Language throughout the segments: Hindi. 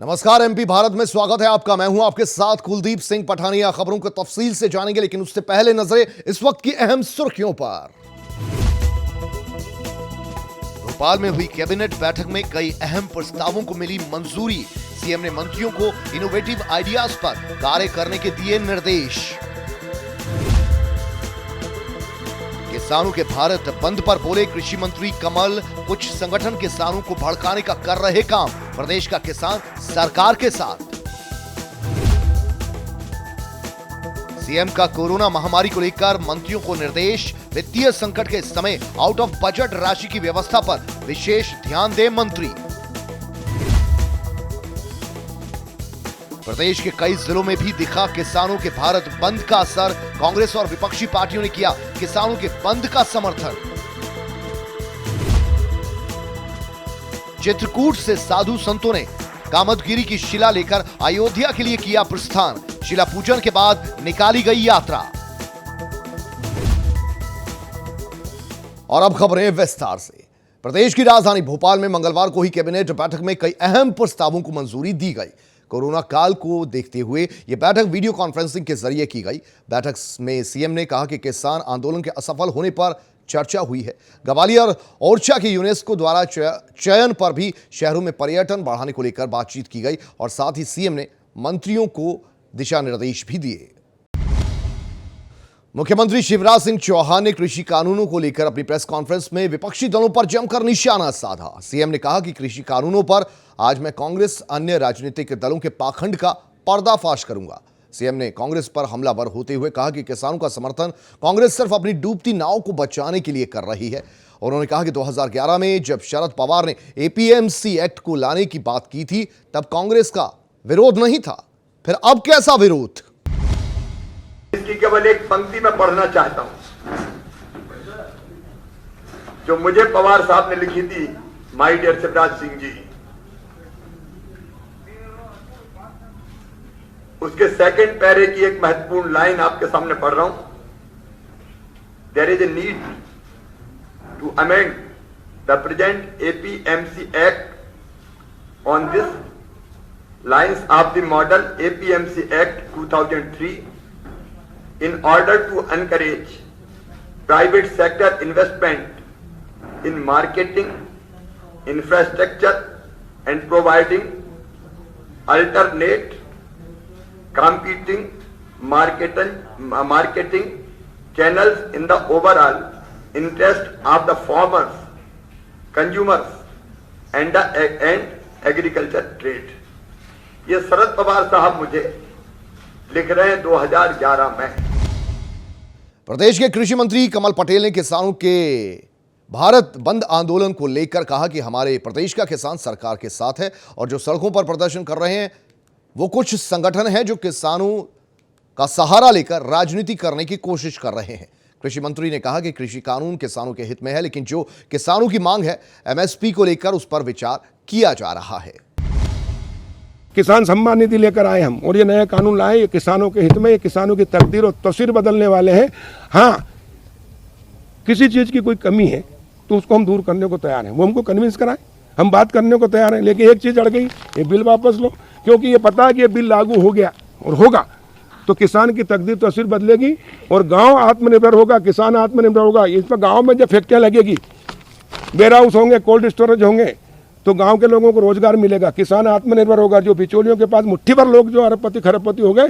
नमस्कार। एमपी भारत में स्वागत है आपका। मैं हूं आपके साथ कुलदीप सिंह पठानिया। खबरों को तफसील से जानेंगे, लेकिन उससे पहले नजरें इस वक्त की अहम सुर्खियों पर। भोपाल में हुई कैबिनेट बैठक में कई अहम प्रस्तावों को मिली मंजूरी। सीएम ने मंत्रियों को इनोवेटिव आइडियाज पर कार्य करने के दिए निर्देश। किसानों के भारत बंद पर बोले कृषि मंत्री कमल, कुछ संगठन किसानों को भड़काने का कर रहे काम, प्रदेश का किसान सरकार के साथ। सीएम का कोरोना महामारी को लेकर मंत्रियों को निर्देश, वित्तीय संकट के समय आउट ऑफ बजट राशि की व्यवस्था पर विशेष ध्यान दे मंत्री। प्रदेश के कई जिलों में भी दिखा किसानों के भारत बंद का असर। कांग्रेस और विपक्षी पार्टियों ने किया किसानों के बंद का समर्थन। चित्रकूट से साधु संतों ने कामदगिरी की शिला लेकर अयोध्या के लिए किया प्रस्थान। शिला पूजन के बाद निकाली गई यात्रा। और अब खबरें विस्तार से। प्रदेश की राजधानी भोपाल में मंगलवार को ही कैबिनेट बैठक में कई अहम प्रस्तावों को मंजूरी दी गई। कोरोना काल को देखते हुए यह बैठक वीडियो कॉन्फ्रेंसिंग के जरिए की गई। बैठक में सीएम ने कहा कि किसान आंदोलन के असफल होने पर चर्चा हुई है। ग्वालियर और ओरछा के यूनेस्को द्वारा चयन पर भी शहरों में पर्यटन बढ़ाने को लेकर बातचीत की गई और साथ ही सीएम ने मंत्रियों को दिशा निर्देश भी दिए। मुख्यमंत्री शिवराज सिंह चौहान ने कृषि कानूनों को लेकर अपनी प्रेस कॉन्फ्रेंस में विपक्षी दलों पर जमकर निशाना साधा। सीएम ने कहा कि कृषि कानूनों पर आज मैं कांग्रेस अन्य राजनीतिक दलों के पाखंड का पर्दाफाश करूंगा। सीएम ने कांग्रेस पर हमलावर होते हुए कहा कि किसानों का समर्थन कांग्रेस सिर्फ अपनी डूबती नाव को बचाने के लिए कर रही है। उन्होंने कहा कि 2011 में जब शरद पवार ने एपीएमसी एक्ट को लाने की बात की थी तब कांग्रेस का विरोध नहीं था, फिर अब कैसा विरोध। इसकी केवल एक पंक्ति में पढ़ना चाहता हूं जो मुझे पवार साहब ने लिखी थी। माय डियर शिवराज सिंह जी, उसके सेकंड पैरे की एक महत्वपूर्ण लाइन आपके सामने पढ़ रहा हूं। There is a need to amend the present APMC act on this lines of the model APMC act 2003 in order to encourage private sector investment in marketing, infrastructure and providing alternate competing marketing channels in the overall interest of the farmers, consumers and agriculture trade। ये शरद पवार साहब मुझे लिख रहे हैं 2011 में। प्रदेश के कृषि मंत्री कमल पटेल ने किसानों के भारत बंद आंदोलन को लेकर कहा कि हमारे प्रदेश का किसान सरकार के साथ है और जो सड़कों पर प्रदर्शन कर रहे हैं वो कुछ संगठन हैं जो किसानों का सहारा लेकर राजनीति करने की कोशिश कर रहे हैं। कृषि मंत्री ने कहा कि कृषि कानून किसानों के हित में है, लेकिन जो किसानों की मांग है एमएसपी को लेकर उस पर विचार किया जा रहा है। किसान सम्मान निधि लेकर आए हम और ये नए कानून लाए, ये किसानों के हित में, ये किसानों की तकदीर और तस्वीर बदलने वाले हैं। हाँ, किसी चीज़ की कोई कमी है तो उसको हम दूर करने को तैयार हैं, वो हमको कन्विंस कराएं, हम बात करने को तैयार हैं। लेकिन एक चीज़ अड़ गई, ये बिल वापस लो, क्योंकि ये पता है कि ये बिल लागू हो गया और होगा तो किसान की तकदीर तस्वीर बदलेगी और गाँव आत्मनिर्भर होगा, किसान आत्मनिर्भर होगा। इस पर गाँव में जब फैक्ट्रियाँ लगेगी, वेयर हाउस होंगे, कोल्ड स्टोरेज होंगे तो गांव के लोगों को रोजगार मिलेगा, किसान आत्मनिर्भर होगा। जो बिचौलियों के पास मुट्ठी भर लोग जो अरबपति खरबपति हो गए,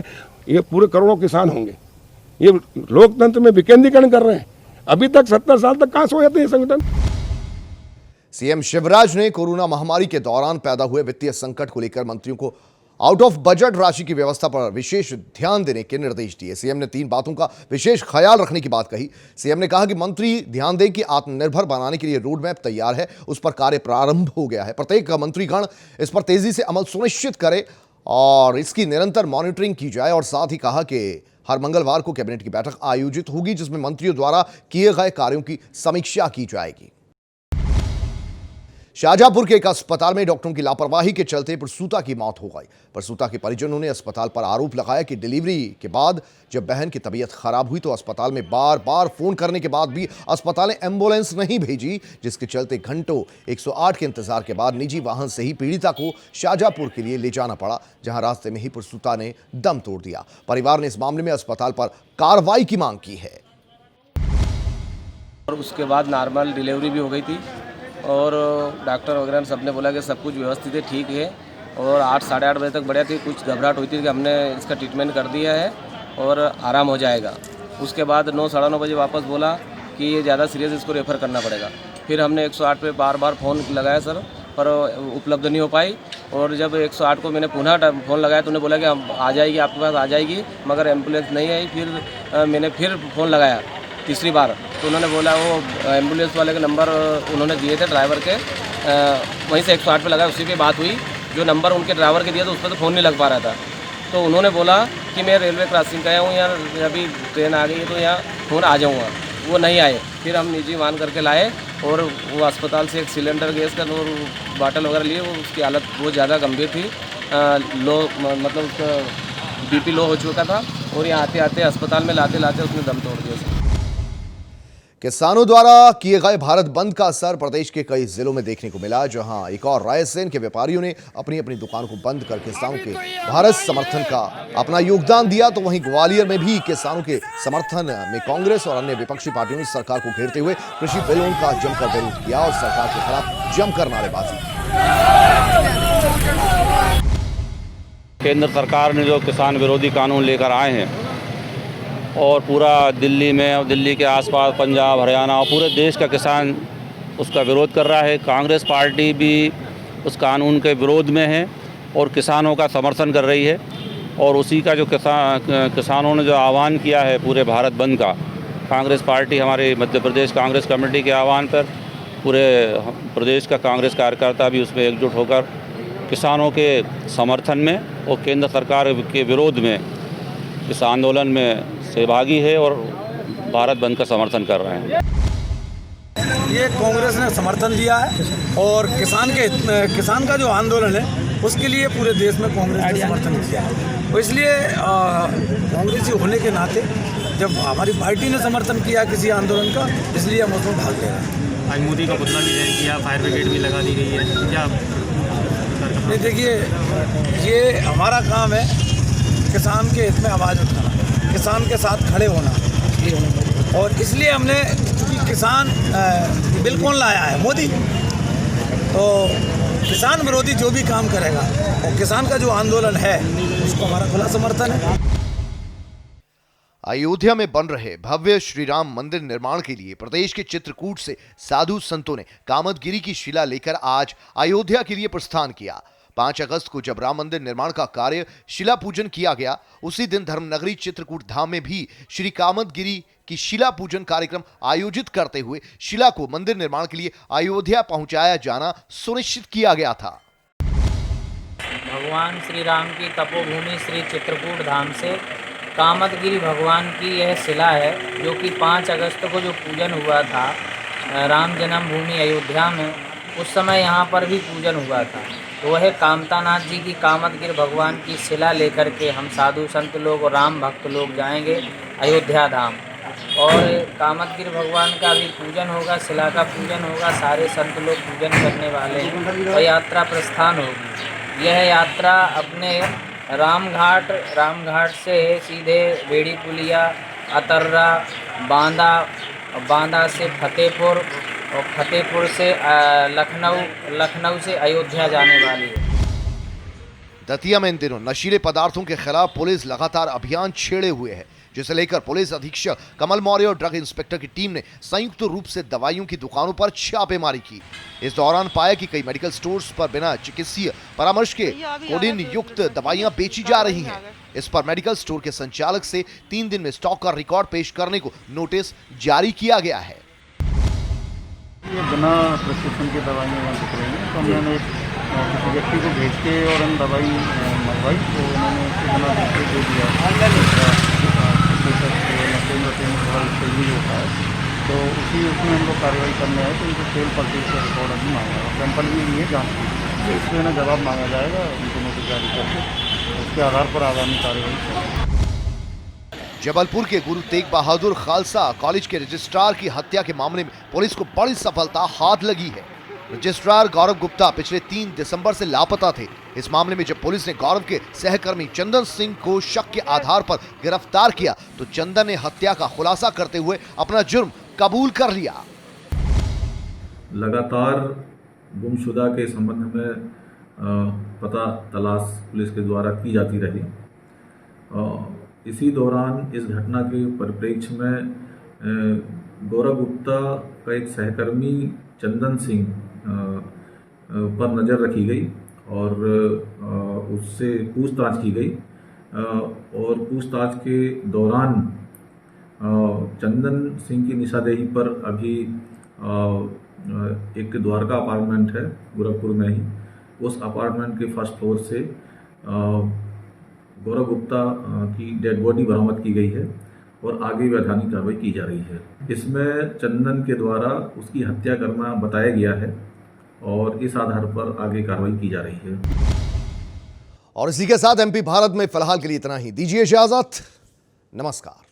ये पूरे करोड़ों किसान होंगे। ये लोकतंत्र में विकेंद्रीकरण कर रहे हैं। अभी तक 70 साल तक कहां सोए थे ये संगठन। सीएम शिवराज ने कोरोना महामारी के दौरान पैदा हुए वित्तीय संकट को लेकर मंत्रियों को आउट ऑफ बजट राशि की व्यवस्था पर विशेष ध्यान देने के निर्देश दिए। सीएम ने 3 बातों का विशेष ख्याल रखने की बात कही। सीएम ने कहा कि मंत्री ध्यान दें कि आत्मनिर्भर बनाने के लिए रोड मैप तैयार है, उस पर कार्य प्रारंभ हो गया है। प्रत्येक मंत्रीगण इस पर तेजी से अमल सुनिश्चित करे और इसकी निरंतर मॉनिटरिंग की जाए। और साथ ही कहा कि हर मंगलवार को कैबिनेट की बैठक आयोजित होगी जिसमें मंत्रियों द्वारा किए गए कार्यों की समीक्षा की जाएगी। शाहजहांपुर के एक अस्पताल में डॉक्टरों की लापरवाही के चलते प्रसूता की मौत हो गई। प्रसूता के परिजनों ने अस्पताल पर आरोप लगाया कि डिलीवरी के बाद जब बहन की तबीयत खराब हुई तो अस्पताल में बार बार फोन करने के बाद भी अस्पताल ने एम्बुलेंस नहीं भेजी, जिसके चलते घंटों 108 के इंतजार के बाद निजी वाहन से ही पीड़िता को शाहजहांपुर के लिए ले जाना पड़ा, जहां रास्ते में ही प्रसूता ने दम तोड़ दिया। परिवार ने इस मामले में अस्पताल पर कार्रवाई की मांग की है। और उसके बाद नॉर्मल डिलीवरी भी हो गई थी और डॉक्टर वगैरह सब ने बोला कि सब कुछ व्यवस्थित है, ठीक है। और 8 साढ़े 8 बजे तक बढ़िया थी, कुछ घबराहट हुई थी कि हमने इसका ट्रीटमेंट कर दिया है और आराम हो जाएगा। उसके बाद 9 साढ़े 9 बजे वापस बोला कि ये ज़्यादा सीरियस, इसको रेफ़र करना पड़ेगा। फिर हमने 108 पे बार बार फ़ोन लगाया सर, पर उपलब्ध नहीं हो पाई। और जब 108 को मैंने पुनः फ़ोन लगाया तो उन्होंने बोला कि हम आ जाएगी, आपके पास आ जाएगी, मगर एम्बुलेंस नहीं आई। फिर मैंने फिर फ़ोन लगाया तीसरी बार तो उन्होंने बोला वो एम्बुलेंस वाले के नंबर उन्होंने दिए थे ड्राइवर के, वहीं से 108 पे लगाया, उसी पे बात हुई। जो नंबर उनके ड्राइवर के दिया तो उस पर तो फ़ोन नहीं लग पा रहा था। तो उन्होंने बोला कि मैं रेलवे क्रॉसिंग का आया हूँ, यहाँ अभी ट्रेन आ गई है तो यहाँ फ़ोन आ जाऊँगा। वो नहीं आए। फिर हम निजी वाहन करके लाए और वो अस्पताल से एक सिलेंडर गैस का और बाटल वगैरह लिए। वो उसकी हालत बहुत ज़्यादा गंभीर थी, लो मतलब उसका BP लो हो चुका था। और यहाँ आते आते अस्पताल में लाते लाते उसने दम तोड़ दिया। किसानों द्वारा किए गए भारत बंद का असर प्रदेश के कई जिलों में देखने को मिला, जहां एक और रायसेन के व्यापारियों ने अपनी अपनी दुकानों को बंद कर किसानों के भारत समर्थन का अपना योगदान दिया, तो वहीं ग्वालियर में भी किसानों के समर्थन में कांग्रेस और अन्य विपक्षी पार्टियों ने सरकार को घेरते हुए कृषि बिलों का जमकर विरोध किया और सरकार के खिलाफ जमकर नारेबाजी की। केंद्र सरकार ने जो किसान विरोधी कानून लेकर आए हैं और पूरा दिल्ली में और दिल्ली के आसपास पंजाब, हरियाणा और पूरे देश का किसान उसका विरोध कर रहा है। कांग्रेस पार्टी भी उस कानून के विरोध में है और किसानों का समर्थन कर रही है। और उसी का जो किसानों ने जो आह्वान किया है पूरे भारत बंद का, कांग्रेस पार्टी हमारे मध्य प्रदेश कांग्रेस कमेटी के आह्वान पर पूरे प्रदेश का कांग्रेस कार्यकर्ता भी उसमें एकजुट होकर किसानों के समर्थन में और केंद्र सरकार के विरोध में इस आंदोलन में सहभागी है और भारत बंद का समर्थन कर रहे हैं। ये कांग्रेस ने समर्थन दिया है और किसान का जो आंदोलन है उसके लिए पूरे देश में कांग्रेस ने समर्थन दिया है। तो इसलिए कांग्रेसी होने के नाते जब हमारी पार्टी ने समर्थन किया किसी आंदोलन का, इसलिए हम उसमें भाग ले रहे हैं। आज मोदी का पुतला भी जैन किया, फायर ब्रिगेड भी लगा दी गई है। क्या नहीं, देखिए ये हमारा काम है किसान के हित में आवाज़ उठाना, किसान के साथ खड़े होना, और इसलिए हमने किसान बिल कौन लाया है? मोदी। तो किसान विरोधी जो भी काम करेगा और किसान का जो आंदोलन है उसको हमारा खुला समर्थन है। अयोध्या में बन रहे भव्य श्री राम मंदिर निर्माण के लिए प्रदेश के चित्रकूट से साधु संतों ने कामदगिरी की शिला लेकर आज अयोध्या के लिए प्रस्थान किया। 5 अगस्त को जब राम मंदिर निर्माण का कार्य शिला पूजन किया गया, उसी दिन धर्मनगरी चित्रकूट धाम में भी श्री कामदगिरी की शिला पूजन कार्यक्रम आयोजित करते हुए शिला को मंदिर निर्माण के लिए अयोध्या पहुंचाया जाना सुनिश्चित किया गया था। भगवान श्री राम की तपोभूमि श्री चित्रकूट धाम से कामदगिरी भगवान की यह शिला है, जो कि 5 अगस्त को जो पूजन हुआ था राम जन्मभूमि अयोध्या में, उस समय यहाँ पर भी पूजन हुआ था। तो वह कामतानाथ जी की कामदगिरी भगवान की शिला लेकर के हम साधु संत लोग और राम भक्त लोग जाएंगे अयोध्या धाम, और कामदगिरी भगवान का भी पूजन होगा, शिला का पूजन होगा, सारे संत लोग पूजन करने वाले हैं और यात्रा प्रस्थान होगी। यह यात्रा अपने रामघाट से सीधे बेड़ी पुलिया, अतर्रा, बांदा से फतेहपुर और फतेहपुर से लखनऊ से अयोध्या जाने वाली है। दतिया में इन दिनों नशीले पदार्थों के खिलाफ पुलिस लगातार अभियान छेड़े हुए है, जिसे लेकर पुलिस अधीक्षक कमल मौर्य और ड्रग इंस्पेक्टर की टीम ने संयुक्त रूप से दवाइयों की दुकानों पर छापेमारी की। इस दौरान पाया कि कई मेडिकल स्टोर्स पर बिना चिकित्सीय परामर्श के कोडीन युक्त दवाइयां बेची जा रही हैं। इस पर मेडिकल स्टोर के संचालक से 3 दिन में स्टॉक का रिकॉर्ड पेश करने को नोटिस जारी किया गया है। ये बिना प्रिस्क्रिप्शन की दवाइयाँ वहाँ दिख रही हैं, तो हमने किसी व्यक्ति को भेज के और हम दवाई मंगवाई, तो उन्होंने उसके बिना देख के दे दिया। होता है तो उसमें हम लोग कार्रवाई करने आए, तो उनको सेल परचेज का रिकॉर्ड अभी मांगा है, सैंपल भी लिए जाँच की, इस पर ना जवाब मांगा जाएगा, उनको नोटिस जारी करके उसके आधार पर आगामी कार्रवाई करेंगे। जबलपुर के गुरु तेग बहादुर खालसा कॉलेज के रजिस्ट्रार की हत्या के मामले में पुलिस को बड़ी सफलता हाथ लगी है। रजिस्ट्रार गौरव गुप्ता पिछले 3 दिसंबर से लापता थे। इस मामले में जब पुलिस ने गौरव के सहकर्मी चंदन सिंह को शक के आधार पर गिरफ्तार किया तो चंदन ने हत्या का खुलासा करते हुए अपना जुर्म कबूल कर लिया। लगातार गुमशुदा के संबंध में पता तलाश पुलिस के द्वारा की जाती रही। इसी दौरान इस घटना के परिप्रेक्ष्य में गौरव गुप्ता का एक सहकर्मी चंदन सिंह पर नज़र रखी गई और उससे पूछताछ की गई और पूछताछ के दौरान चंदन सिंह की निशानदेही पर अभी एक द्वारका अपार्टमेंट है गोरखपुर में ही, उस अपार्टमेंट के फर्स्ट फ्लोर से गौरव गुप्ता की डेड बॉडी बरामद की गई है और आगे वैधानिक कार्रवाई की जा रही है। इसमें चंदन के द्वारा उसकी हत्या करना बताया गया है और इस आधार पर आगे कार्रवाई की जा रही है। और इसी के साथ एमपी भारत में फिलहाल के लिए इतना ही। दीजिए इजाजत, नमस्कार।